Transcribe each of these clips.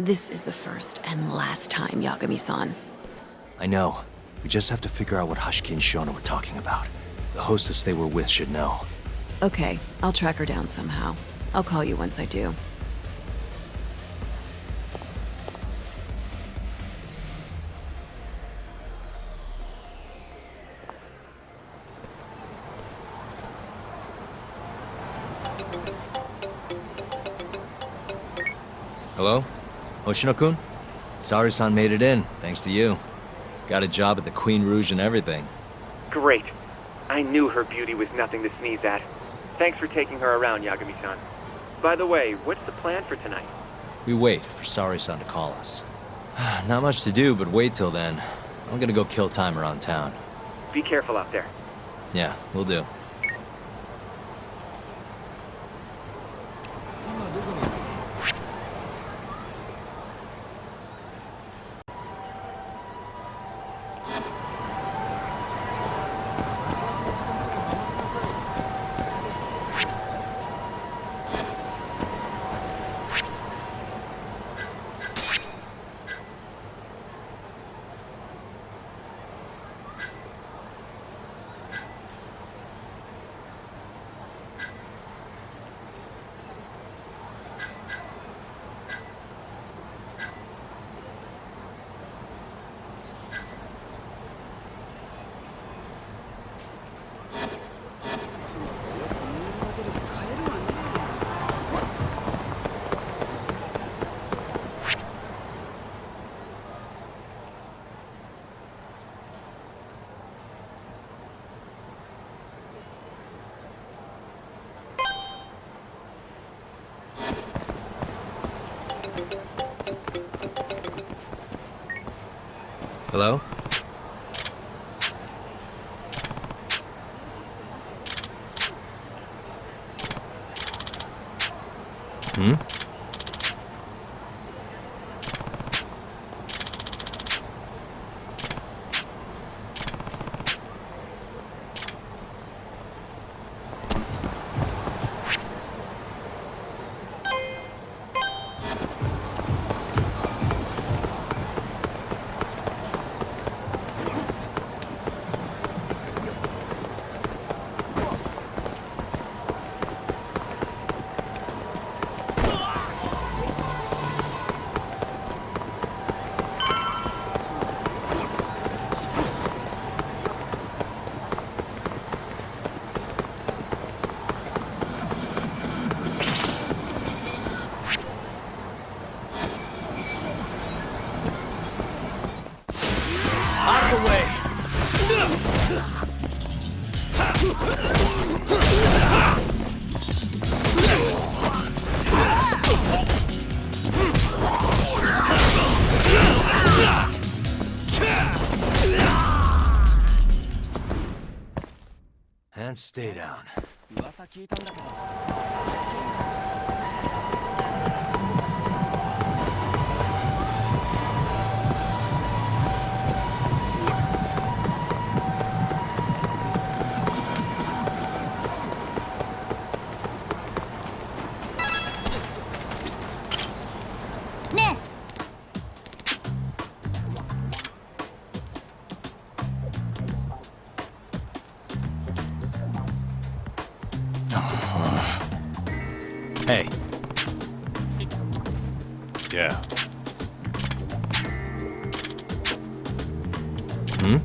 This is the first and last time, Yagami-san. I know. We just have to figure out what Hashiki and Shona were talking about. The hostess they were with should know. Okay, I'll track her down somehow. I'll call you once I do. Hello? Hoshino-kun? Sari-san made it in, thanks to you. Got a job at the Queen Rouge and everything. Great. I knew her beauty was nothing to sneeze at. Thanks for taking her around, Yagami-san. By the way, what's the plan for tonight? We wait for Sari-san to call us. Not much to do, but wait till then. I'm gonna go kill time around town. Be careful out there. Yeah, will do. Hello? Hmm? And stay down. Hey. Yeah. Hmm?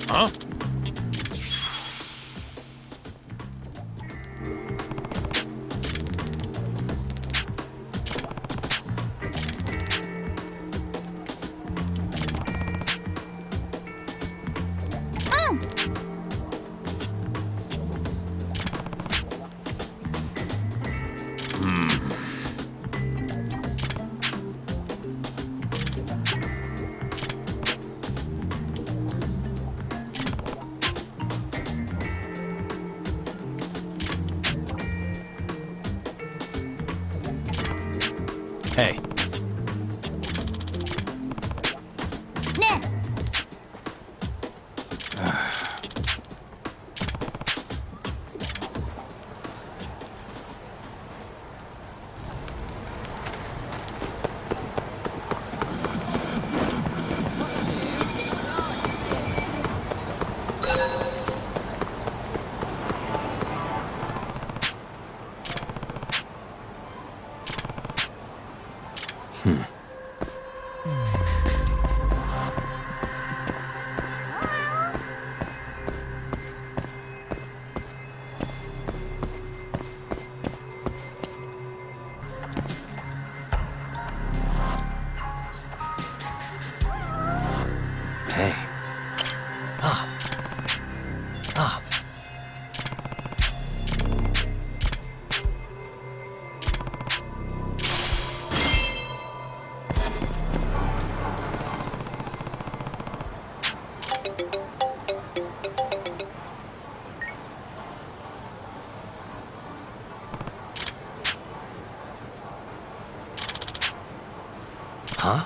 Huh? Hey. Ne. Hey. Ah. Ah. Huh?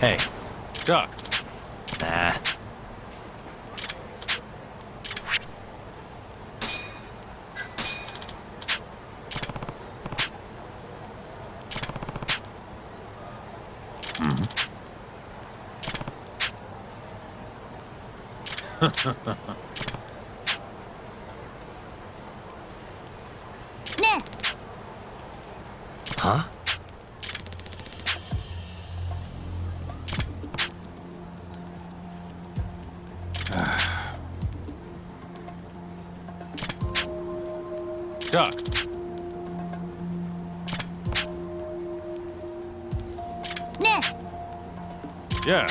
Hey. Duck. Nah. Ne. Huh? Duck. Ne. Yeah.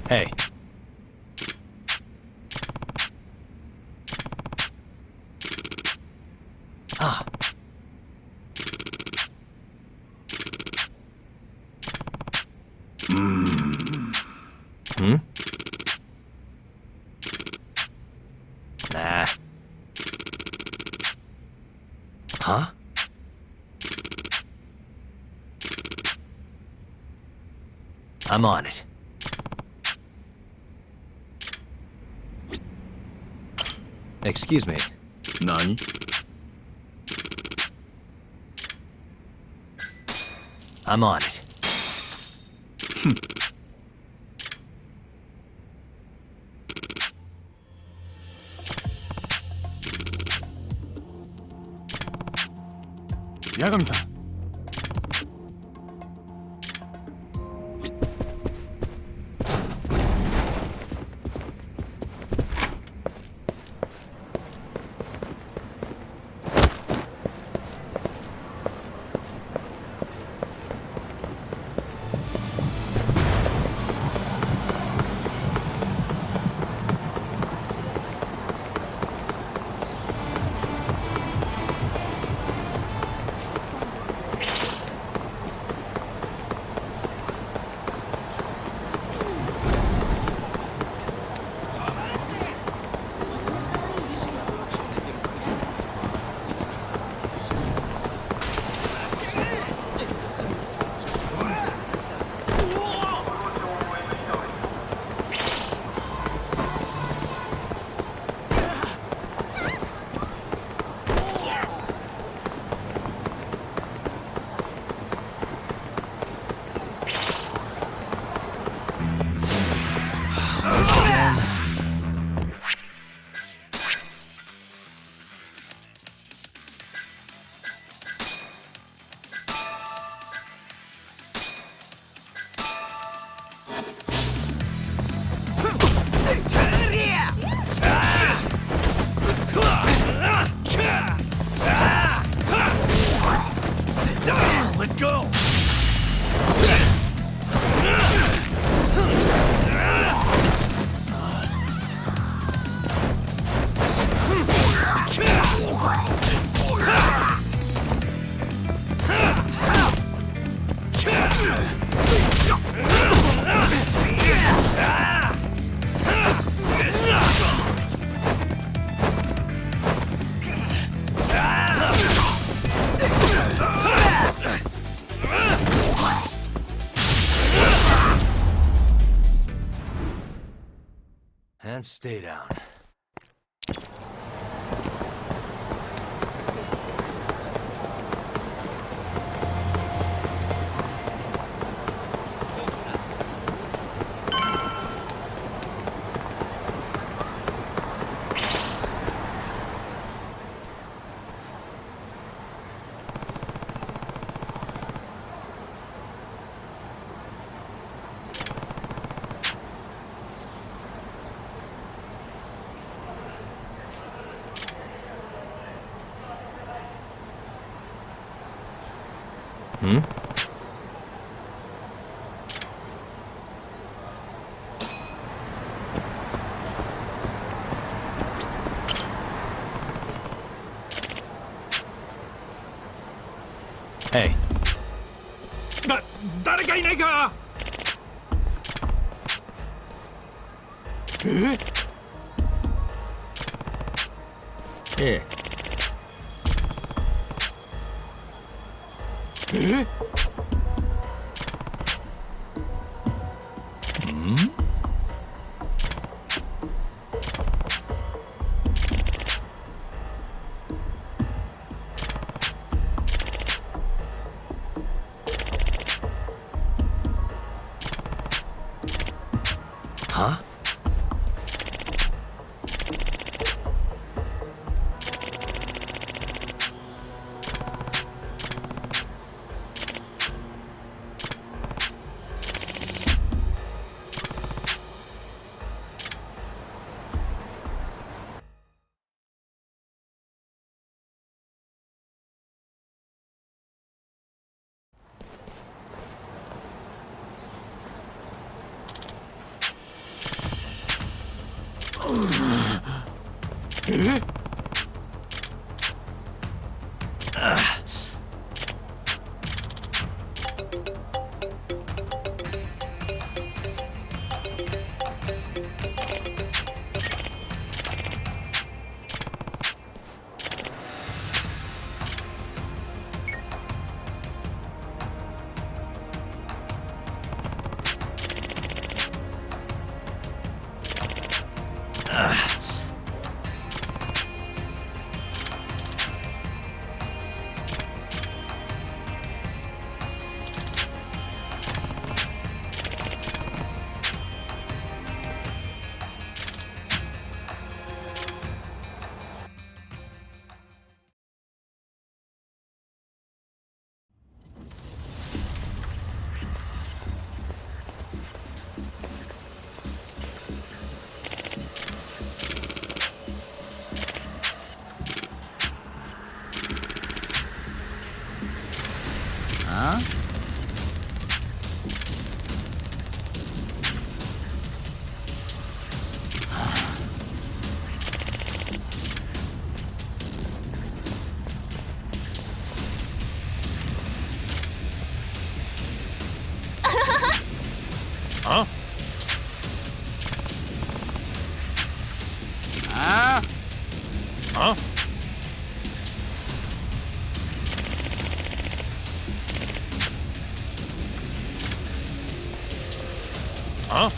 Hey. Ah. Hmm? Nah. Huh? I'm on it. Excuse me. 何 I'm on it. Yagami-san. And stay down. Hmm? Hey. 誰かいないか。Here. Hmm? Huh? Huh? Huh? Huh? Huh? Huh?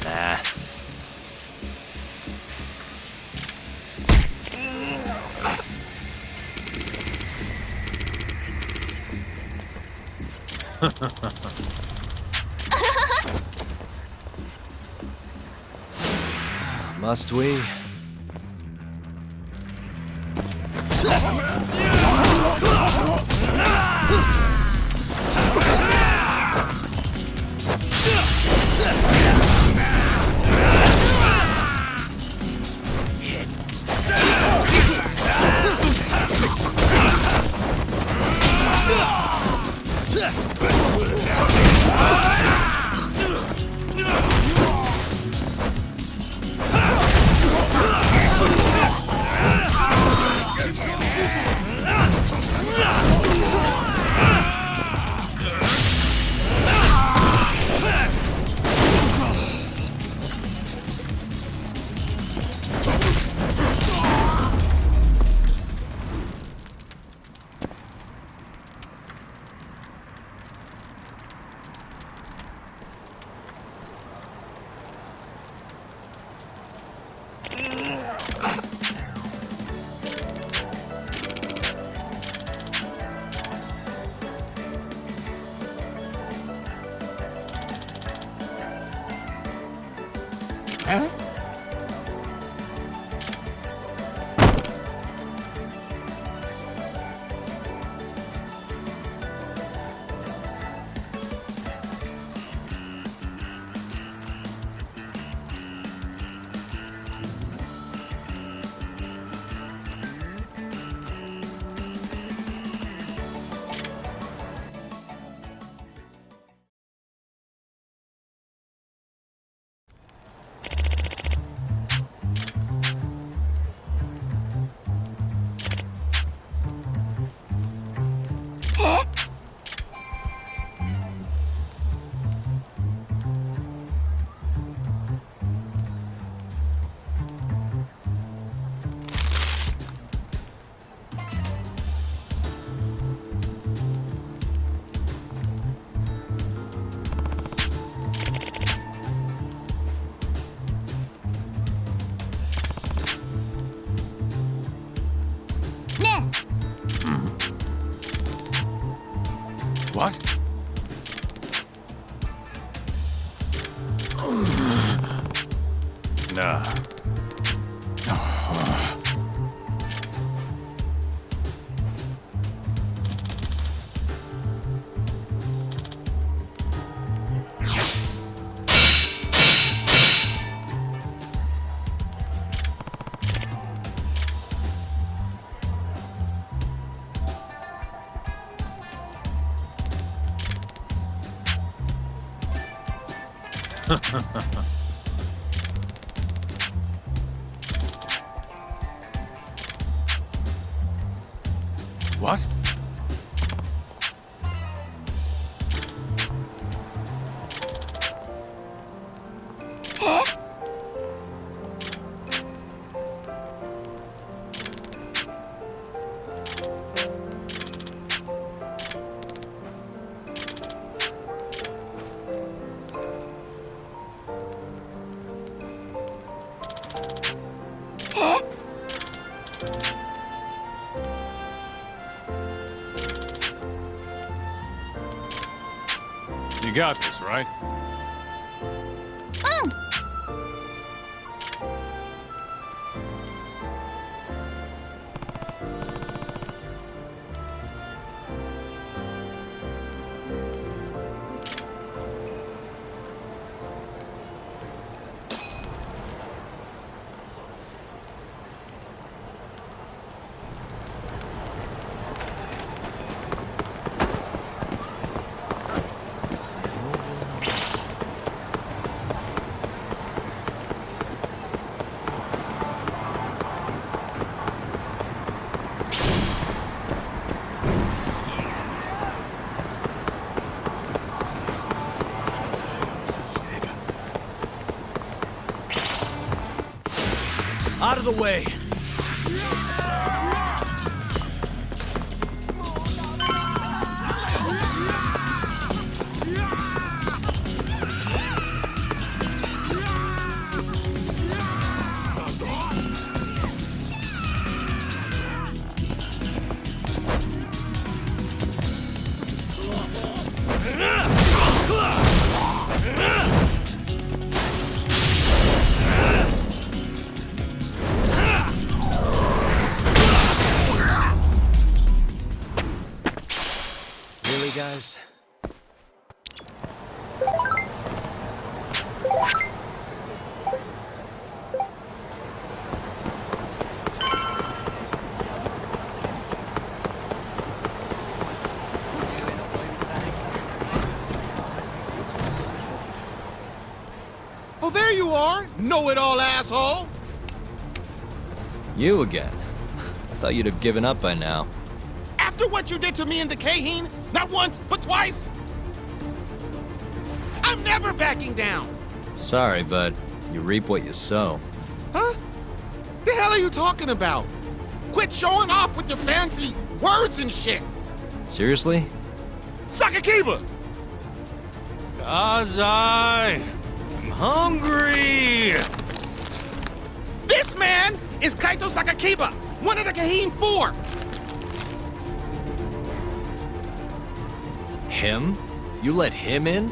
Nah. Must we? Huh? What? Nah. What? You got this, right? Out of the way! Guys. Oh, there you are! Know-it-all asshole! You again. I thought you'd have given up by now. After what you did to me in the Kaheen, not once, but twice, I'm never backing down! Sorry, but you reap what you sow. Huh? The hell are you talking about? Quit showing off with your fancy words and shit! Seriously? Sakakiba! 'Cause I'm hungry! This man is Kaito Sakakiba, one of the Kaheen 4! Him? You let him in?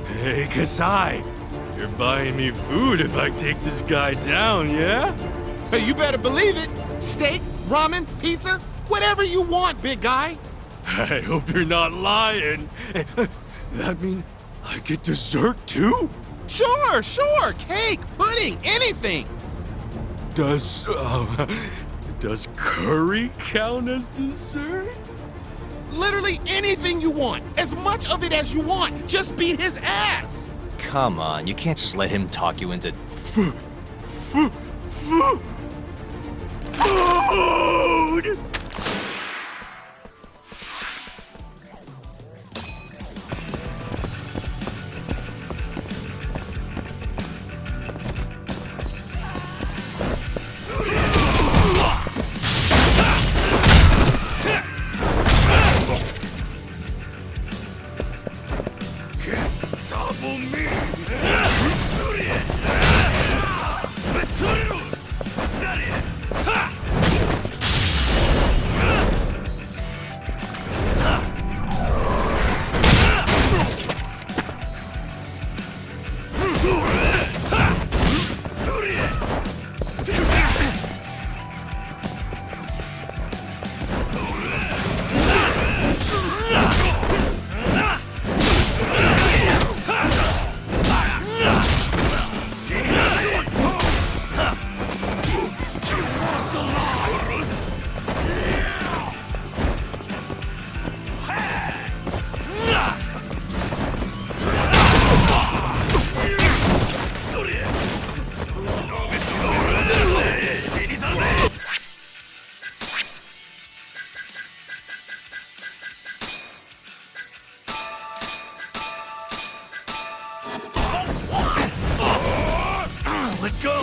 Hey, Kasai! You're buying me food if I take this guy down, yeah? Hey, you better believe it. Steak, ramen, pizza, whatever you want, big guy. I hope you're not lying. That mean I get dessert too? Sure, sure. Cake, pudding, anything. Does curry count as dessert? Literally anything you want. As much of it as you want. Just beat his ass. Come on, you can't just let him talk you into... Food! Let go!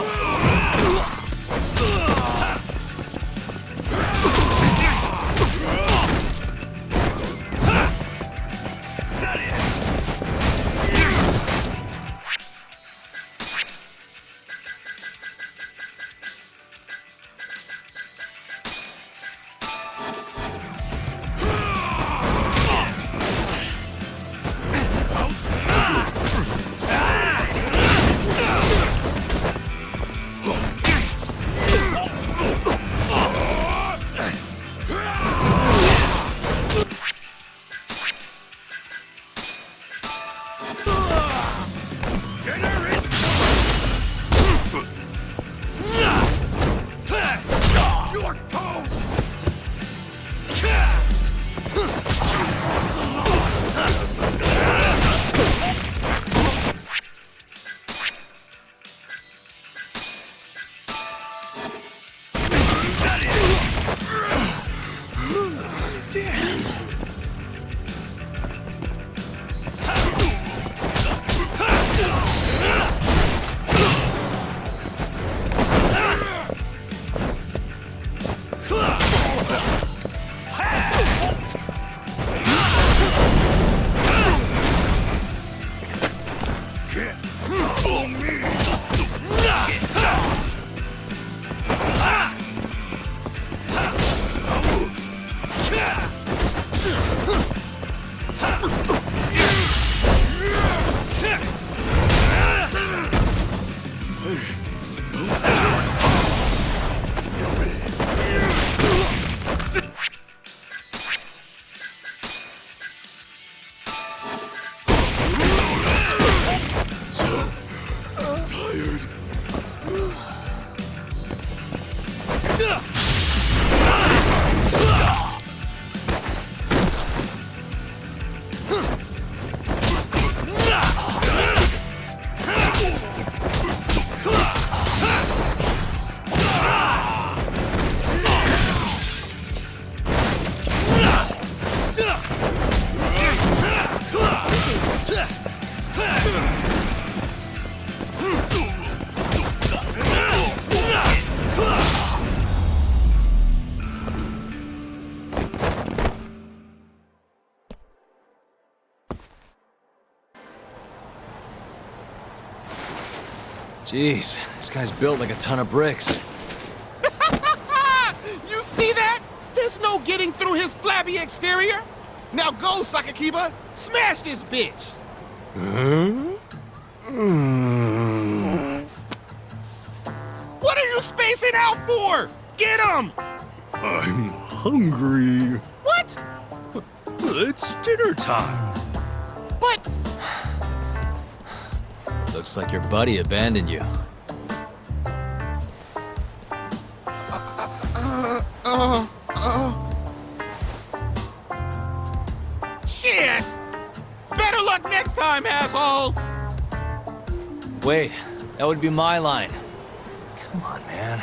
Jeez, this guy's built like a ton of bricks. You see that? There's no getting through his flabby exterior. Now go, Sakakiba. Smash this bitch. Huh? What are you spacing out for? Get him! I'm hungry. What? It's dinner time. But... Looks like your buddy abandoned you. Shit! Better luck next time, asshole! Wait, that would be my line. Come on, man.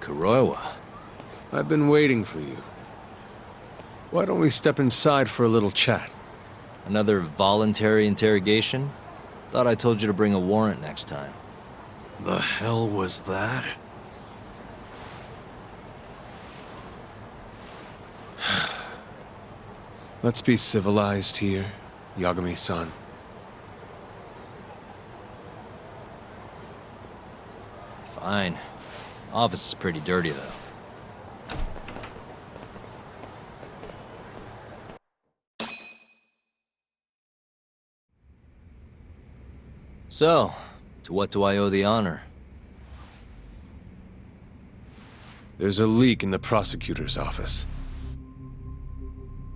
Kuroiwa. I've been waiting for you. Why don't we step inside for a little chat? Another voluntary interrogation? Thought I told you to bring a warrant next time. The hell was that? Let's be civilized here, Yagami-san. Fine. Office is pretty dirty, though. So, to what do I owe the honor? There's a leak in the prosecutor's office.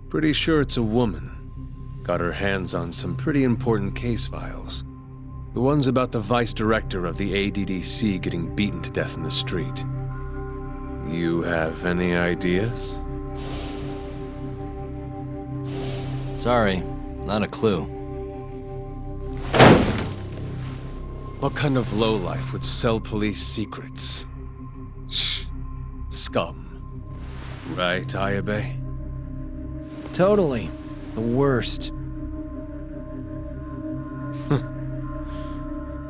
Pretty sure it's a woman. Got her hands on some pretty important case files. The ones about the vice director of the ADDC getting beaten to death in the street. You have any ideas? Sorry, not a clue. What kind of lowlife would sell police secrets? Shh. Scum. Right, Ayabe? Totally. The worst.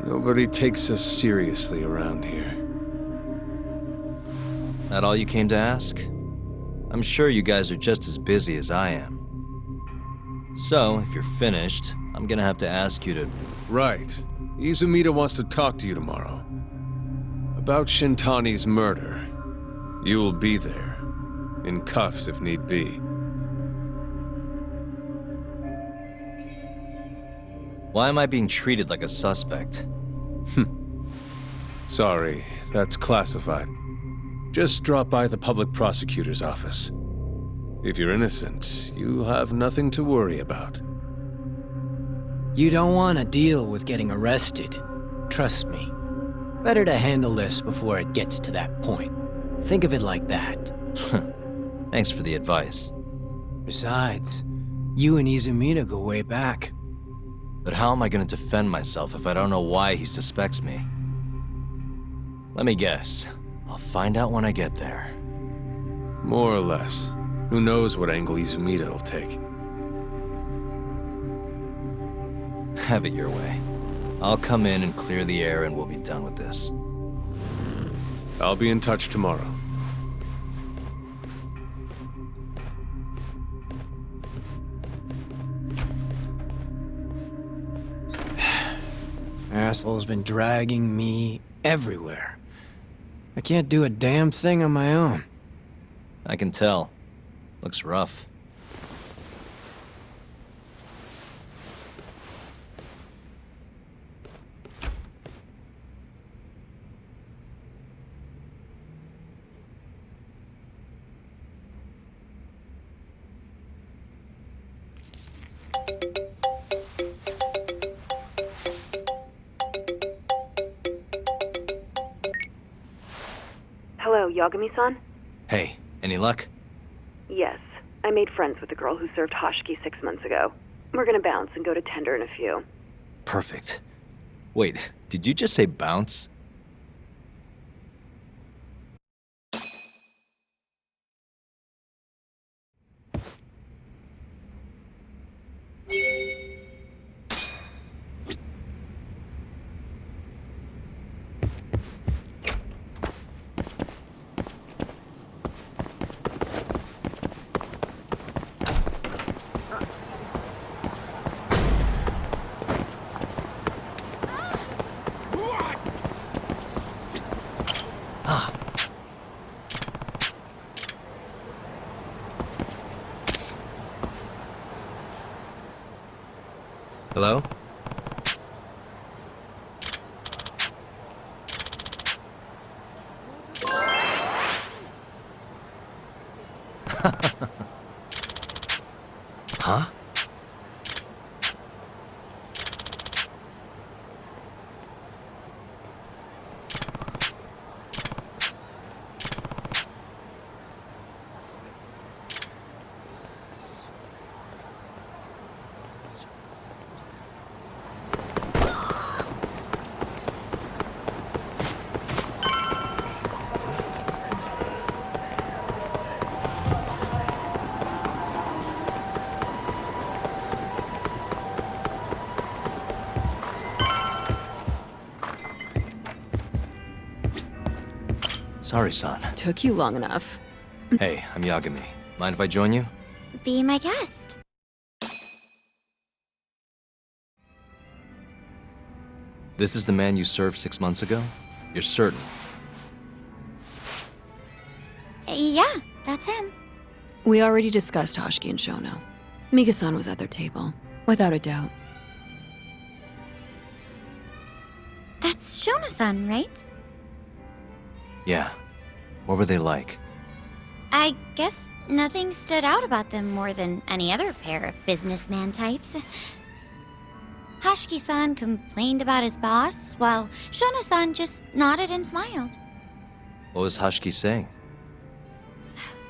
Nobody takes us seriously around here. That all you came to ask? I'm sure you guys are just as busy as I am. So, if you're finished, I'm gonna have to ask you to... Right. Izumida wants to talk to you tomorrow. About Shintani's murder. You will be there. In cuffs if need be. Why am I being treated like a suspect? Sorry, that's classified. Just drop by the public prosecutor's office. If you're innocent, you'll have nothing to worry about. You don't want to deal with getting arrested. Trust me. Better to handle this before it gets to that point. Think of it like that. Thanks for the advice. Besides, you and Izumida go way back. But how am I gonna defend myself if I don't know why he suspects me? Let me guess. I'll find out when I get there. More or less. Who knows what angle Izumida will take. Have it your way. I'll come in and clear the air and we'll be done with this. I'll be in touch tomorrow. Asshole's been dragging me everywhere. I can't do a damn thing on my own. I can tell. Looks rough. Hello, Yagami-san? Hey, any luck? Yes. I made friends with the girl who served Hoshki 6 months ago. We're gonna bounce and go to Tender in a few. Perfect. Wait, did you just say bounce? Hello? Huh? Sorry, son. Took you long enough. Hey, I'm Yagami. Mind if I join you? Be my guest. This is the man you served 6 months ago? You're certain? Yeah, that's him. We already discussed Hoshki and Shono. Mika-san was at their table, without a doubt. That's Shono-san, right? Yeah. What were they like? I guess nothing stood out about them more than any other pair of businessman types. Hoshki-san complained about his boss, while Shono-san just nodded and smiled. What was Hoshki saying?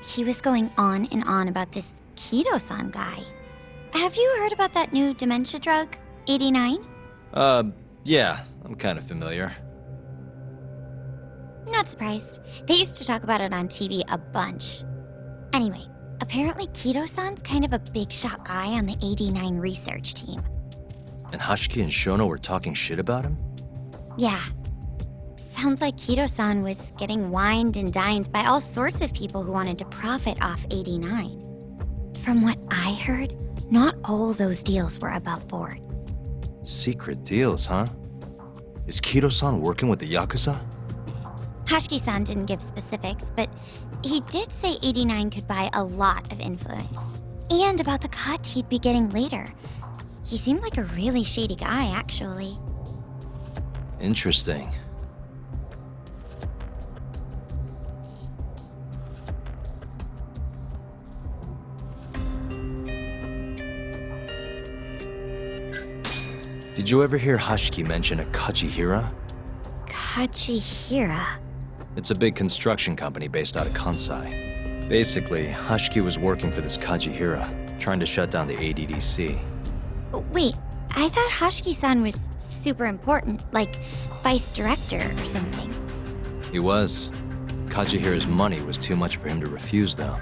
He was going on and on about this Kido-san guy. Have you heard about that new dementia drug, 89? Yeah, I'm kind of familiar. Not surprised. They used to talk about it on TV a bunch. Anyway, apparently Kido-san's kind of a big shot guy on the 89 research team. And Hoshki and Shono were talking shit about him? Yeah. Sounds like Kido-san was getting wined and dined by all sorts of people who wanted to profit off 89. From what I heard, not all those deals were above board. Secret deals, huh? Is Kido-san working with the Yakuza? Hoshki-san didn't give specifics, but he did say 89 could buy a lot of influence. And about the cut he'd be getting later. He seemed like a really shady guy, actually. Interesting. Did you ever hear Hoshiki mention a Kachihira? Kachihira? It's a big construction company based out of Kansai. Basically, Hoshiki was working for this Kachihira, trying to shut down the ADDC. Wait, I thought Hoshiki-san was super important, like vice director or something. He was. Kachihira's money was too much for him to refuse, though.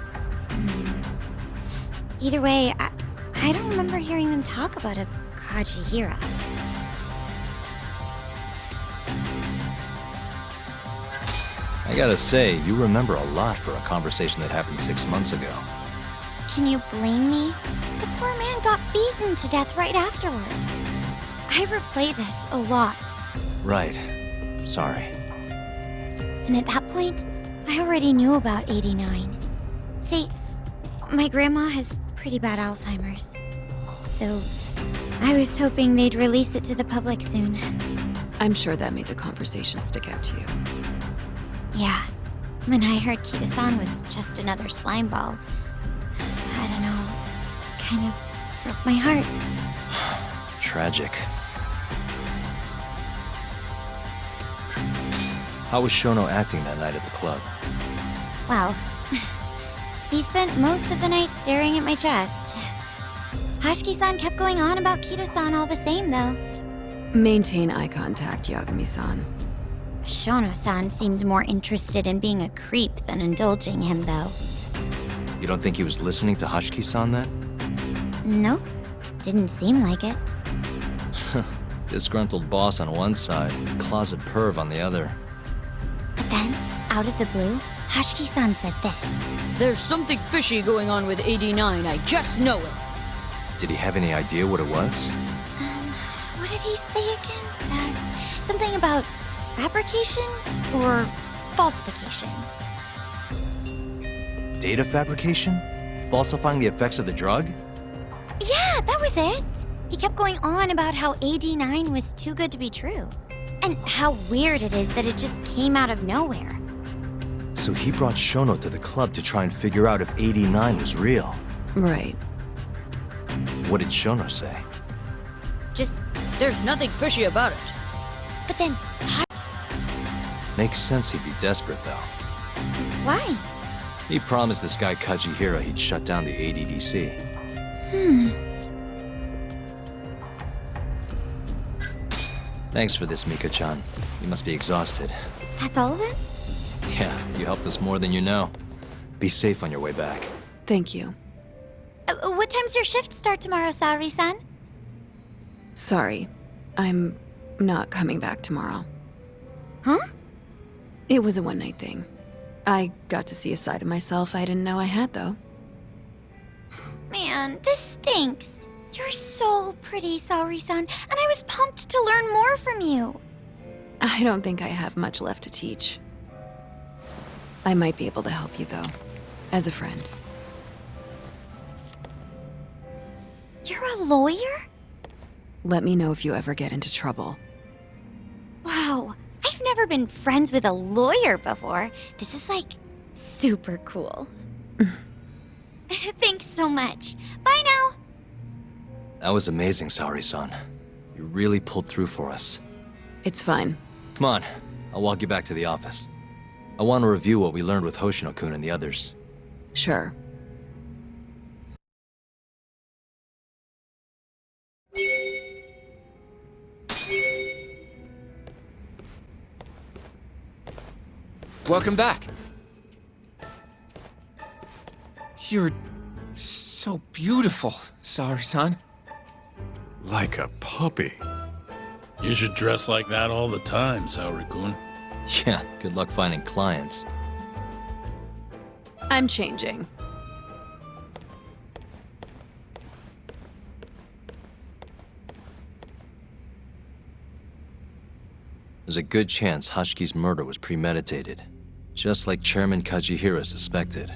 Either way, I don't remember hearing them talk about a Kachihira. I gotta say, you remember a lot for a conversation that happened 6 months ago. Can you blame me? The poor man got beaten to death right afterward. I replay this a lot. Right. Sorry. And at that point, I already knew about 89. See, my grandma has pretty bad Alzheimer's. So, I was hoping they'd release it to the public soon. I'm sure that made the conversation stick out to you. Yeah. When I heard Kido-san was just another slime ball, I don't know, kind of broke my heart. Tragic. How was Shono acting that night at the club? Well, He spent most of the night staring at my chest. Hashiki-san kept going on about Kito-san all the same, though. Maintain eye contact, Yagami-san. Shono-san seemed more interested in being a creep than indulging him, though. You don't think he was listening to Hashiki-san then? Nope. Didn't seem like it. Disgruntled boss on one side, closet perv on the other. But then, out of the blue, Hashiki-san said this. There's something fishy going on with 89, I just know it. Did he have any idea what it was? What did he say again? Something about fabrication or falsification. Data fabrication? Falsifying the effects of the drug? Yeah, that was it. He kept going on about how AD9 was too good to be true. And how weird it is that it just came out of nowhere. So he brought Shono to the club to try and figure out if 89 was real. Right. What did Shono say? Just, There's nothing fishy about it. but then, Makes sense he'd be desperate, though. why? He promised this guy Kajihira he'd shut down the ADDC. Thanks for this, Mika-chan. You must be exhausted. That's all of it? Yeah, you helped us more than you know. Be safe on your way back. Thank you. What time's your shift start tomorrow, Saori-san? Sorry. I'm not coming back tomorrow. Huh? It was a one-night thing. I got to see a side of myself I didn't know I had, though. Man, this stinks. You're so pretty, Saori-san, and I was pumped to learn more from you. I don't think I have much left to teach. I might be able to help you, though, as a friend. You're a lawyer? Let me know if you ever get into trouble. Wow, I've never been friends with a lawyer before. This is like super cool. Thanks so much. Bye now. That was amazing, Saori-san. You really pulled through for us. It's fine. Come on, I'll walk you back to the office. I want to review what we learned with Hoshino-kun and the others. Sure. Welcome back. You're so beautiful, Saori-san. Like a puppy. You should dress like that all the time, Saori-kun. Yeah, good luck finding clients. I'm changing. There's a good chance Hashiki's murder was premeditated, just like Chairman Kajihira suspected.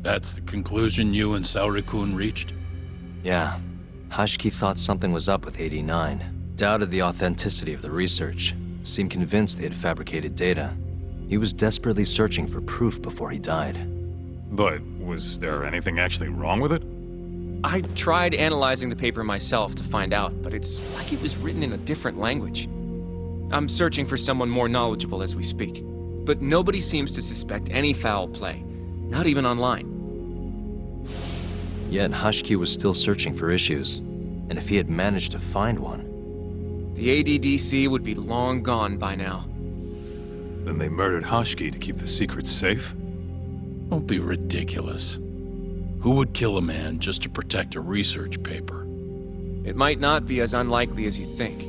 That's the conclusion you and Saori-kun reached? Yeah, Hashiki thought something was up with 89, doubted the authenticity of the research, seemed convinced they had fabricated data. He was desperately searching for proof before he died. But was there anything actually wrong with it? I tried analyzing the paper myself to find out, but it's like it was written in a different language. I'm searching for someone more knowledgeable as we speak, but nobody seems to suspect any foul play, not even online. Yet Hashiki was still searching for issues, and if he had managed to find one... The ADDC would be long gone by now. Then they murdered Hashiki to keep the secret safe? Don't be ridiculous. Who would kill a man just to protect a research paper? It might not be as unlikely as you think.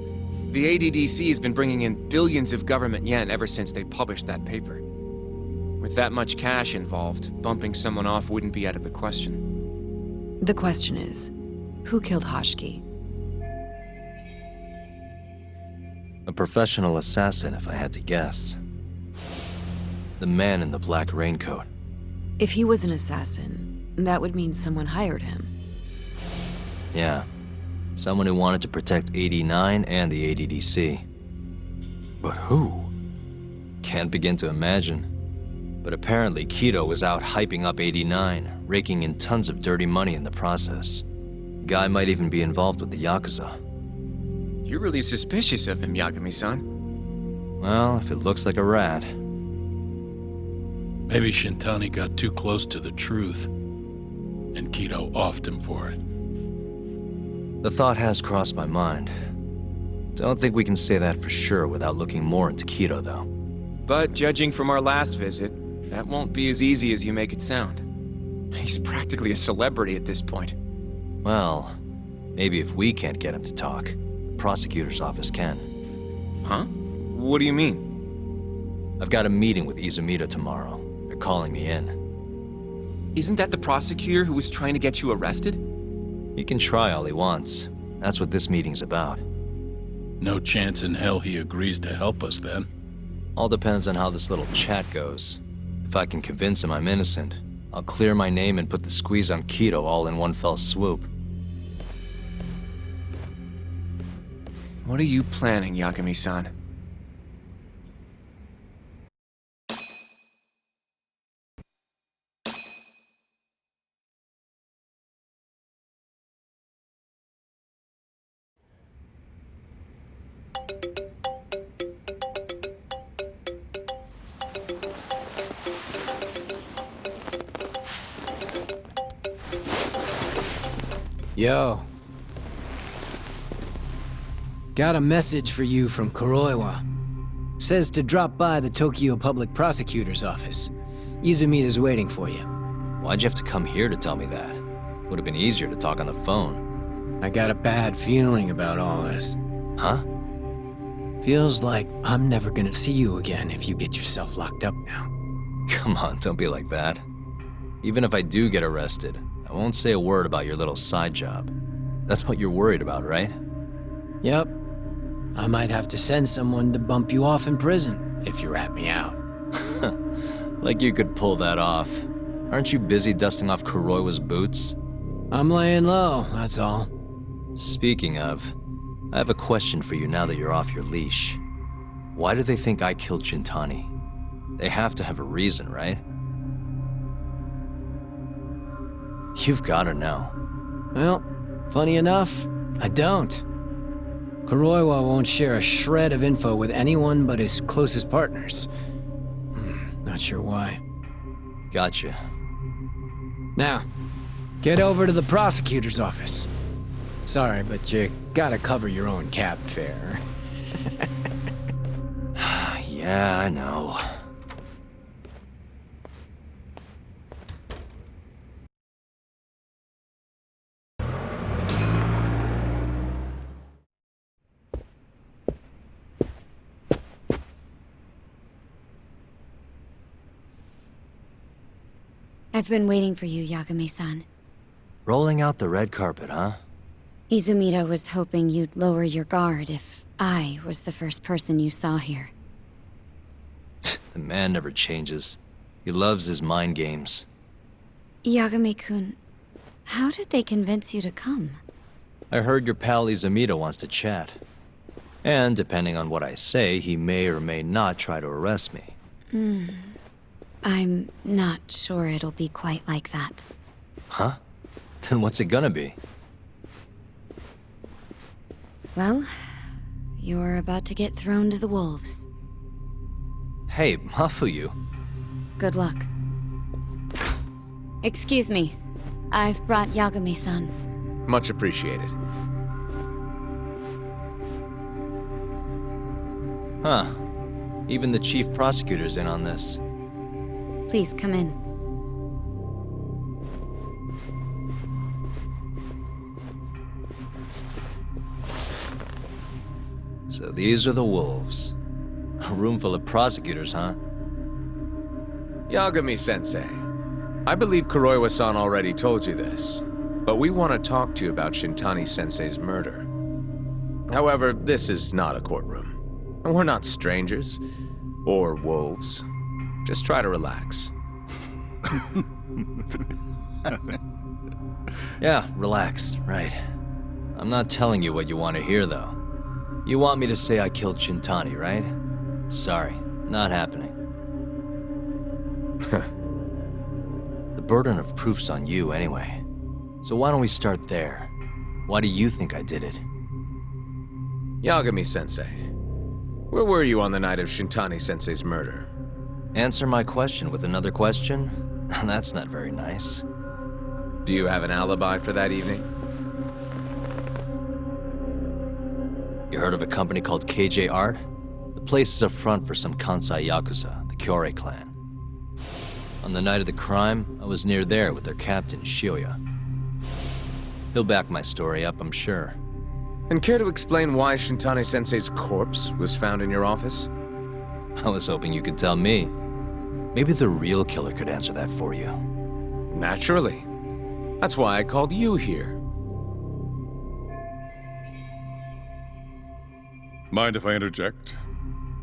The ADDC has been bringing in billions of government yen ever since they published that paper. With that much cash involved, bumping someone off wouldn't be out of the question. The question is, who killed Hashiki? A professional assassin, if I had to guess. The man in the black raincoat. If he was an assassin, that would mean someone hired him. Yeah. Someone who wanted to protect 89 and the ADDC. But who? Can't begin to imagine. But apparently Kito was out hyping up 89, raking in tons of dirty money in the process. Guy might even be involved with the Yakuza. You're really suspicious of him, Yagami-san. Well, if it looks like a rat. Maybe Shintani got too close to the truth, and Kido offed him for it. The thought has crossed my mind. Don't think we can say that for sure without looking more into Kido, though. But judging from our last visit, that won't be as easy as you make it sound. He's practically a celebrity at this point. Well, maybe if we can't get him to talk, the prosecutor's office can. Huh? What do you mean? I've got a meeting with Izumida tomorrow. They're calling me in. Isn't that the prosecutor who was trying to get you arrested? He can try all he wants. That's what this meeting's about. No chance in hell he agrees to help us then. All depends on how this little chat goes. If I can convince him I'm innocent, I'll clear my name and put the squeeze on Kido all in one fell swoop. What are you planning, Yagami-san? Yo. Got a message for you from Kuroiwa. Says to drop by the Tokyo Public Prosecutor's office. Izumida's waiting for you. Why'd you have to come here to tell me that? Would have been easier to talk on the phone. I got a bad feeling about all this. Huh? Feels like I'm never gonna see you again if you get yourself locked up now. Come on, don't be like that. Even if I do get arrested, I won't say a word about your little side job. That's what you're worried about, right? Yep. I might have to send someone to bump you off in prison if you rat me out. Like you could pull that off. Aren't you busy dusting off Kuroiwa's boots? I'm laying low, that's all. Speaking of, I have a question for you now that you're off your leash. Why do they think I killed Shintani? They have to have a reason, right? You've gotta know. Well, funny enough, I don't. Kuroiwa won't share a shred of info with anyone but his closest partners. Not sure why. Gotcha. Now, get over to the prosecutor's office. Sorry, but you gotta cover your own cab fare. Yeah, I know. I've been waiting for you, Yagami-san. Rolling out the red carpet, huh? Izumida was hoping you'd lower your guard if I was the first person you saw here. The man never changes. He loves his mind games. Yagami-kun, how did they convince you to come? I heard your pal Izumida wants to chat. And depending on what I say, he may or may not try to arrest me. I'm not sure it'll be quite like that. Huh? Then what's it gonna be? Well, you're about to get thrown to the wolves. Hey, Mafuyu. Good luck. Excuse me. I've brought Yagami-san. Much appreciated. Huh. Even the chief prosecutor's in on this. Please come in. So these are the wolves. A room full of prosecutors, huh? Yagami-sensei, I believe Kuroiwa-san already told you this, but we want to talk to you about Shintani-sensei's murder. However, this is not a courtroom. We're not strangers, or wolves. Just try to relax. Yeah, relax, right. I'm not telling you what you want to hear, though. You want me to say I killed Shintani, right? Sorry, not happening. The burden of proof's on you anyway. So why don't we start there? Why do you think I did it? Yagami-sensei, where were you on the night of Shintani-sensei's murder? Answer my question with another question? That's not very nice. Do you have an alibi for that evening? You heard of a company called KJ Art? The place is a front for some Kansai Yakuza, the Kyorei clan. On the night of the crime, I was near there with their captain, Shioya. He'll back my story up, I'm sure. And care to explain why Shintani-sensei's corpse was found in your office? I was hoping you could tell me. Maybe the real killer could answer that for you. Naturally. That's why I called you here. Mind if I interject?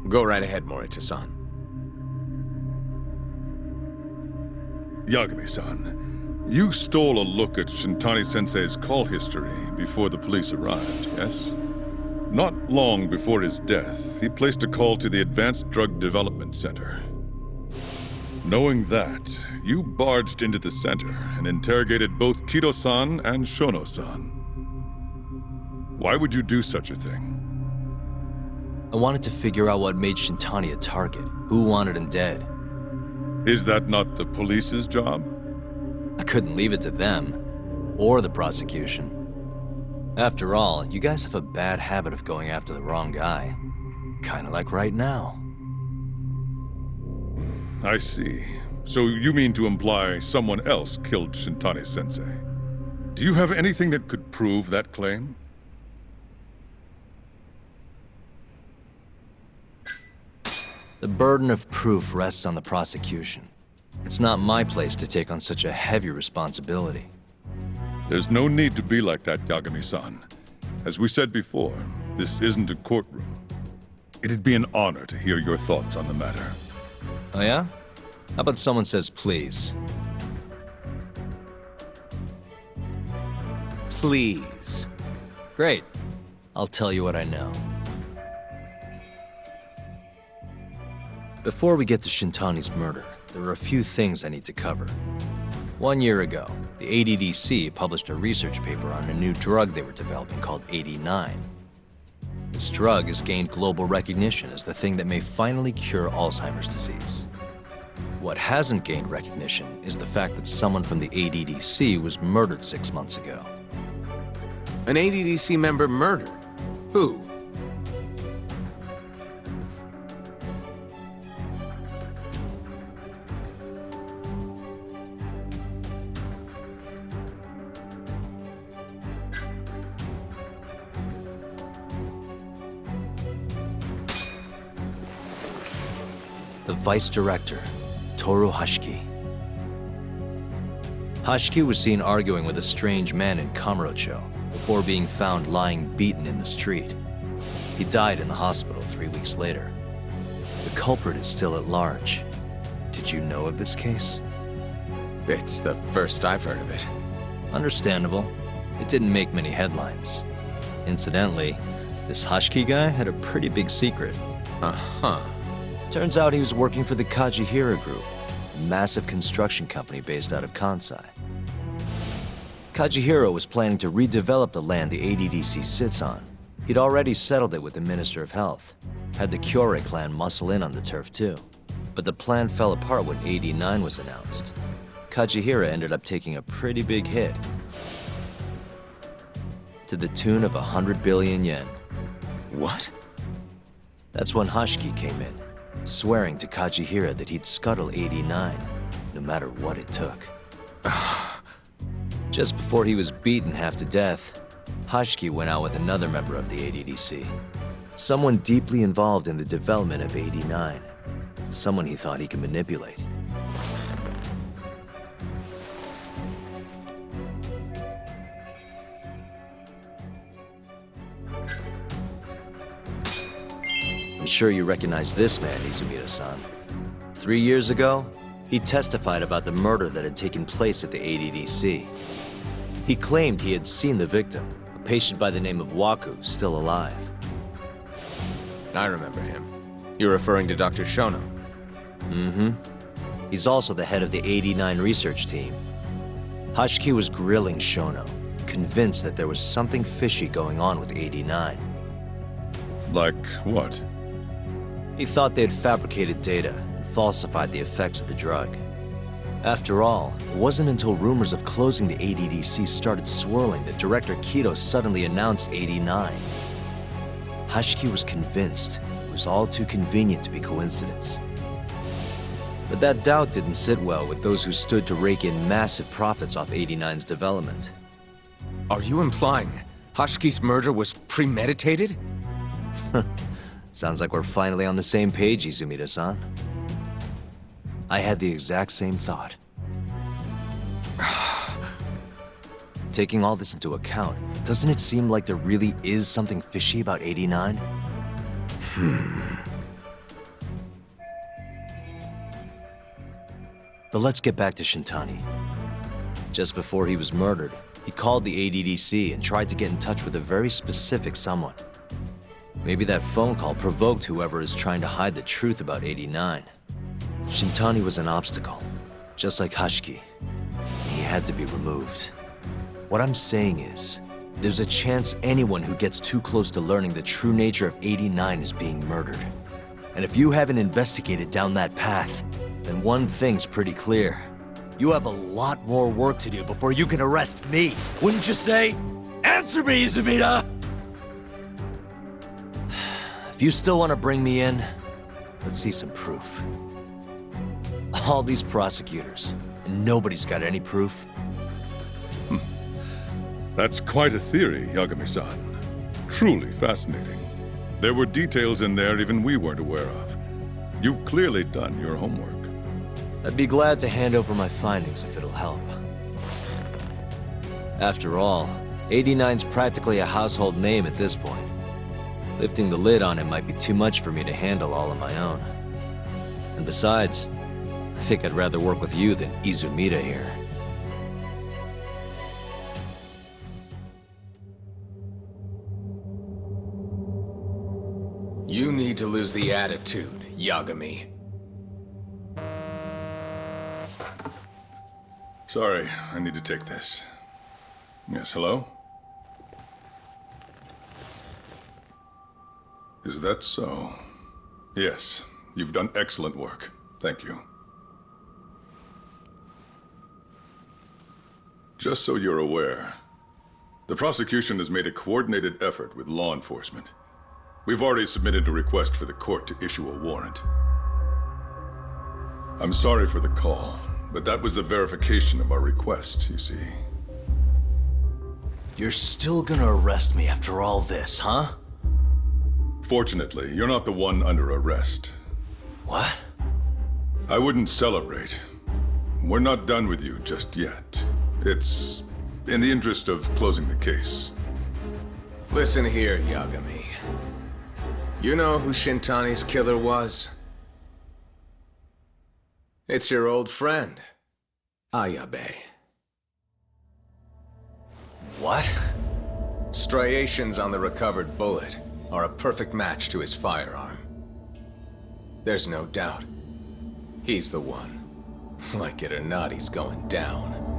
Go right ahead, Morita-san. Yagami-san, you stole a look at Shintani-sensei's call history before the police arrived, yes? Not long before his death, he placed a call to the Advanced Drug Development Center. Knowing that, you barged into the center and interrogated both Kido-san and Shono-san. Why would you do such a thing? I wanted to figure out what made Shintani a target, who wanted him dead. Is that not the police's job? I couldn't leave it to them, or the prosecution. After all, you guys have a bad habit of going after the wrong guy. Kinda like right now. I see. So you mean to imply someone else killed Shintani-sensei? Do you have anything that could prove that claim? The burden of proof rests on the prosecution. It's not my place to take on such a heavy responsibility. There's no need to be like that, Yagami-san. As we said before, this isn't a courtroom. It'd be an honor to hear your thoughts on the matter. Oh yeah? How about someone says please? Please. Great. I'll tell you what I know. Before we get to Shintani's murder, there are a few things I need to cover. 1 year ago, the ADDC published a research paper on a new drug they were developing called 89. This drug has gained global recognition as the thing that may finally cure Alzheimer's disease. What hasn't gained recognition is the fact that someone from the ADDC was murdered 6 months ago. An ADDC member murdered? Who? The vice director, Toru Hashiki. Hashiki was seen arguing with a strange man in Kamurocho before being found lying beaten in the street. He died in the hospital 3 weeks later. The culprit is still at large. Did you know of this case? It's the first I've heard of it. Understandable. It didn't make many headlines. Incidentally, this Hashiki guy had a pretty big secret. Uh-huh. Turns out he was working for the Kajihira Group, a massive construction company based out of Kansai. Kajihira was planning to redevelop the land the ADDC sits on. He'd already settled it with the Minister of Health, had the Kyorei clan muscle in on the turf too. But the plan fell apart when 89 was announced. Kajihira ended up taking a pretty big hit, to the tune of 100 billion yen. What? That's when Hashiki came in, swearing to Kajihira that he'd scuttle 89, no matter what it took. Just before he was beaten half to death, Hashiki went out with another member of the ADDC. Someone deeply involved in the development of 89. Someone he thought he could manipulate. I'm sure you recognize this man, Izumida-san. 3 years ago, he testified about the murder that had taken place at the ADDC. He claimed he had seen the victim, a patient by the name of Waku, still alive. I remember him. You're referring to Dr. Shono? Mm-hmm. He's also the head of the 89 research team. Hashiki was grilling Shono, convinced that there was something fishy going on with 89. Like what? He thought they had fabricated data and falsified the effects of the drug. After all, it wasn't until rumors of closing the ADDC started swirling that Director Kido suddenly announced 89. Hashiki was convinced it was all too convenient to be coincidence. But that doubt didn't sit well with those who stood to rake in massive profits off 89's development. Are you implying Hashiki's murder was premeditated? Sounds like we're finally on the same page, Izumida-san. I had the exact same thought. Taking all this into account, doesn't it seem like there really is something fishy about 89? But let's get back to Shintani. Just before he was murdered, he called the ADDC and tried to get in touch with a very specific someone. Maybe that phone call provoked whoever is trying to hide the truth about 89. Shintani was an obstacle, just like Hashiki. He had to be removed. What I'm saying is, there's a chance anyone who gets too close to learning the true nature of 89 is being murdered. And if you haven't investigated down that path, then one thing's pretty clear. You have a lot more work to do before you can arrest me, wouldn't you say? Answer me, Izumida! If you still want to bring me in, let's see some proof. All these prosecutors, and nobody's got any proof. That's quite a theory, Yagami-san. Truly fascinating. There were details in there even we weren't aware of. You've clearly done your homework. I'd be glad to hand over my findings if it'll help. After all, 89's practically a household name at this point. Lifting the lid on it might be too much for me to handle all on my own. And besides, I think I'd rather work with you than Izumida here. You need to lose the attitude, Yagami. Sorry, I need to take this. Yes, hello? Is that so? Yes, you've done excellent work. Thank you. Just so you're aware, the prosecution has made a coordinated effort with law enforcement. We've already submitted a request for the court to issue a warrant. I'm sorry for the call, but that was the verification of our request, you see. You're still gonna arrest me after all this, huh? Fortunately, you're not the one under arrest. What? I wouldn't celebrate. We're not done with you just yet. It's in the interest of closing the case. Listen here, Yagami. You know who Shintani's killer was? It's your old friend, Ayabe. What? Striations on the recovered bullet are a perfect match to his firearm. There's no doubt. He's the one. Like it or not, he's going down.